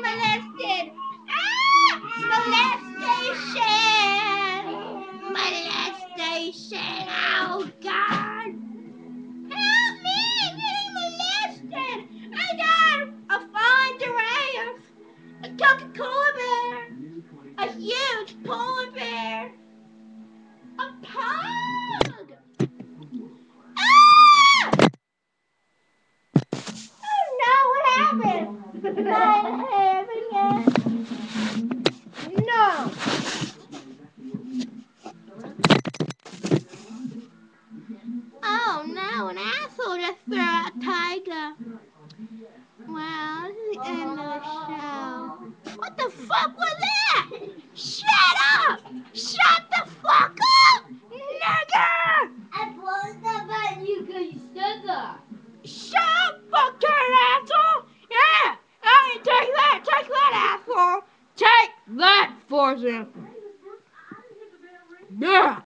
Molested! Molestation! Molestation! Oh God! Help me! I'm getting molested! I got a fine giraffe, a Coca-Cola bear, a huge polar bear, a pug. Ah! Oh no! What happened? Not heaven yet. No. Oh no, an asshole just threw out a tiger. Well, this is the end of the show. What the fuck was that? Shut up! Shut the fuck up! Nigger! I closed the button you because you stood there. Shut up, fucking asshole! Yeah! Hey, take that, asshole! Take that, for example. Yeah!